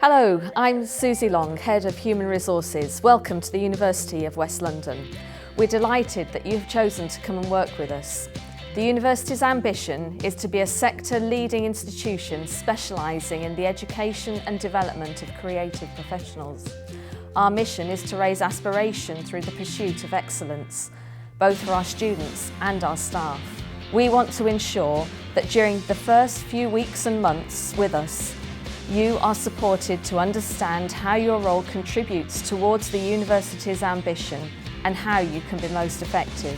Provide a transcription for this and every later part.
Hello, I'm Susie Long, Head of Human Resources. Welcome to the University of West London. We're delighted that you've chosen to come and work with us. The university's ambition is to be a sector-leading institution specialising in the education and development of creative professionals. Our mission is to raise aspiration through the pursuit of excellence, both for our students and our staff. We want to ensure that during the first few weeks and months with us, you are supported to understand how your role contributes towards the university's ambition and how you can be most effective.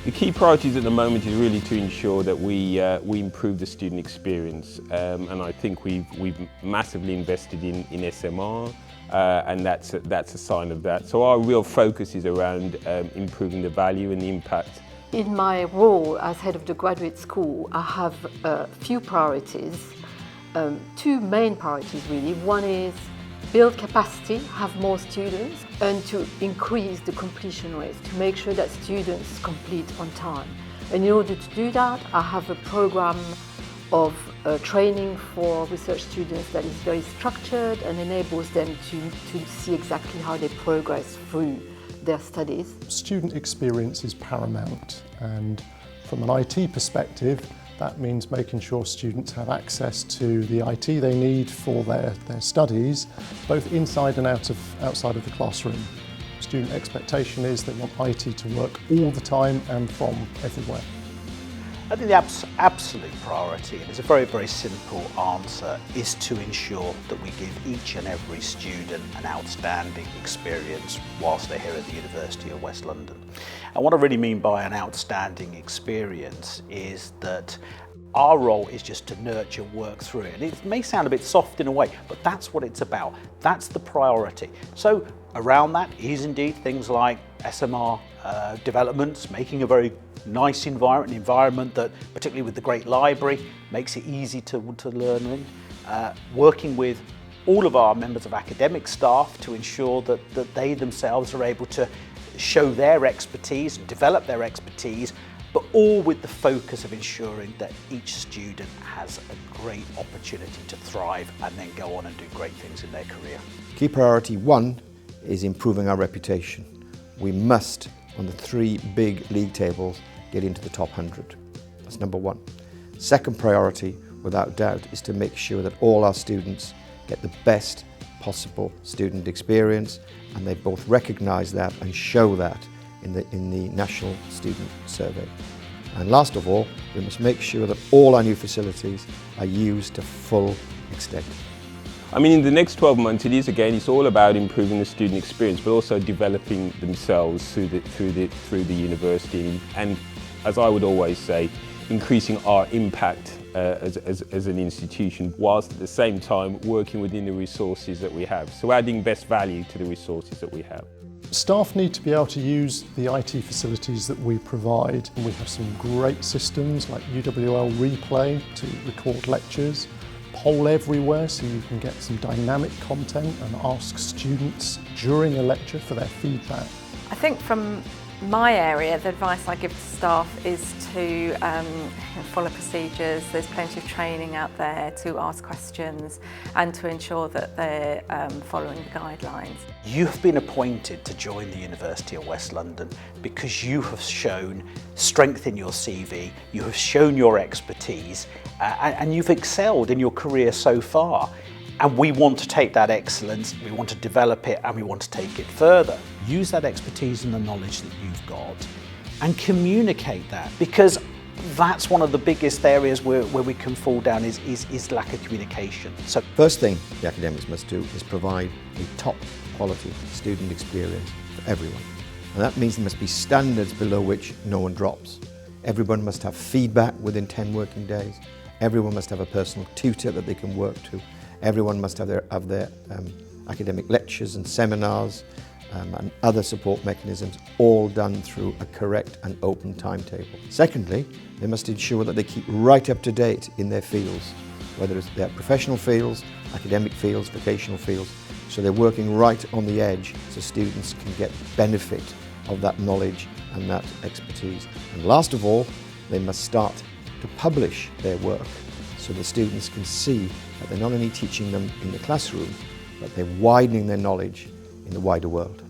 The key priorities at the moment is really to ensure that we improve the student experience, and I think we've massively invested in SMR, and that's a sign of that. So our real focus is around improving the value and the impact. In my role as head of the graduate school, I have a few priorities. Two main priorities really. One is build capacity, have more students, and to increase the completion rate, to make sure that students complete on time. And in order to do that, I have a program of training for research students that is very structured and enables them to see exactly how they progress through their studies. Student experience is paramount, and from an IT perspective, that means making sure students have access to the IT they need for their studies, both inside and outside of the classroom. Student expectation is they want IT to work all the time and from everywhere. I think the absolute priority, and it's a very, very simple answer, is to ensure that we give each and every student an outstanding experience whilst they're here at the University of West London. And what I really mean by an outstanding experience is that our role is just to nurture, work through it. And it may sound a bit soft in a way, but that's what it's about. That's the priority. So around that is indeed things like SMR developments, making a very nice environment, an environment that, particularly with the great library, makes it easy to learn in. Working with all of our members of academic staff to ensure that they themselves are able to show their expertise and develop their expertise, but all with the focus of ensuring that each student has a great opportunity to thrive and then go on and do great things in their career. Key priority one is improving our reputation. We must, on the 3 big league tables, get into the top 100. That's number one. Second priority, without doubt, is to make sure that all our students get the best possible student experience, and they both recognise that and show that in the National Student Survey. And last of all, we must make sure that all our new facilities are used to full extent. I mean, in the next 12 months, it's all about improving the student experience, but also developing themselves through the university, and as I would always say, increasing our impact as an institution, whilst at the same time working within the resources that we have. So adding best value to the resources that we have. Staff need to be able to use the IT facilities that we provide. We have some great systems like UWL Replay to record lectures, Poll Everywhere so you can get some dynamic content and ask students during a lecture for their feedback. I think from my area, the advice I give to staff is to follow procedures. There's plenty of training out there to ask questions and to ensure that they're following the guidelines. You have been appointed to join the University of West London because you have shown strength in your CV, you have shown your expertise, and you've excelled in your career so far. And we want to take that excellence, we want to develop it, and we want to take it further. Use that expertise and the knowledge that you've got and communicate that, because that's one of the biggest areas where we can fall down is lack of communication. So first thing the academics must do is provide a top quality student experience for everyone. And that means there must be standards below which no one drops. Everyone must have feedback within 10 working days. Everyone must have a personal tutor that they can work to. Everyone must have their academic lectures and seminars and other support mechanisms all done through a correct and open timetable. Secondly, they must ensure that they keep right up to date in their fields, whether it's their professional fields, academic fields, vocational fields, so they're working right on the edge so students can get benefit of that knowledge and that expertise. And last of all, they must start to publish their work so the students can see that they're not only teaching them in the classroom, but they're widening their knowledge in the wider world.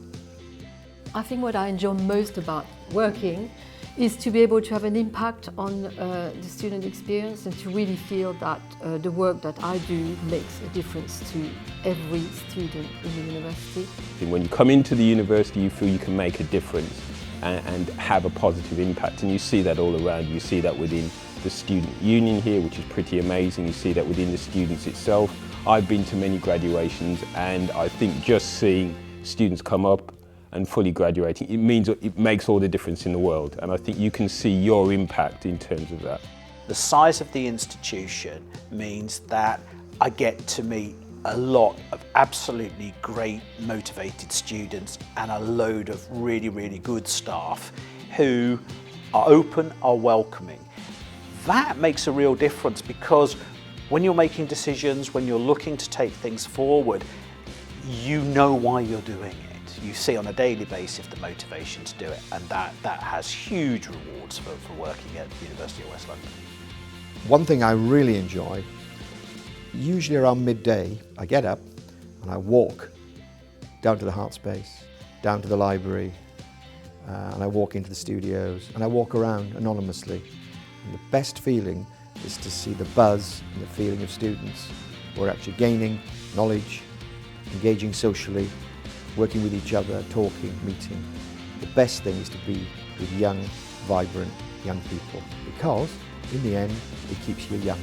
I think what I enjoy most about working is to be able to have an impact on the student experience and to really feel that the work that I do makes a difference to every student in the university. When you come into the university, you feel you can make a difference and have a positive impact, and you see that all around. You see that within the student union here, which is pretty amazing. You see that within the students itself. I've been to many graduations, and I think just seeing students come up and fully graduating, it makes all the difference in the world, and I think you can see your impact in terms of that. The size of the institution means that I get to meet a lot of absolutely great motivated students and a load of really, really good staff who are open, are welcoming. That makes a real difference, because when you're making decisions, when you're looking to take things forward, you know why you're doing it. You see on a daily basis the motivation to do it, and that has huge rewards for working at the University of West London. One thing I really enjoy, usually around midday, I get up and I walk down to the Heart Space, down to the library, and I walk into the studios, and I walk around anonymously. And the best feeling is to see the buzz and the feeling of students who are actually gaining knowledge, engaging socially, working with each other, talking, meeting. The best thing is to be with young, vibrant young people, because in the end it keeps you young.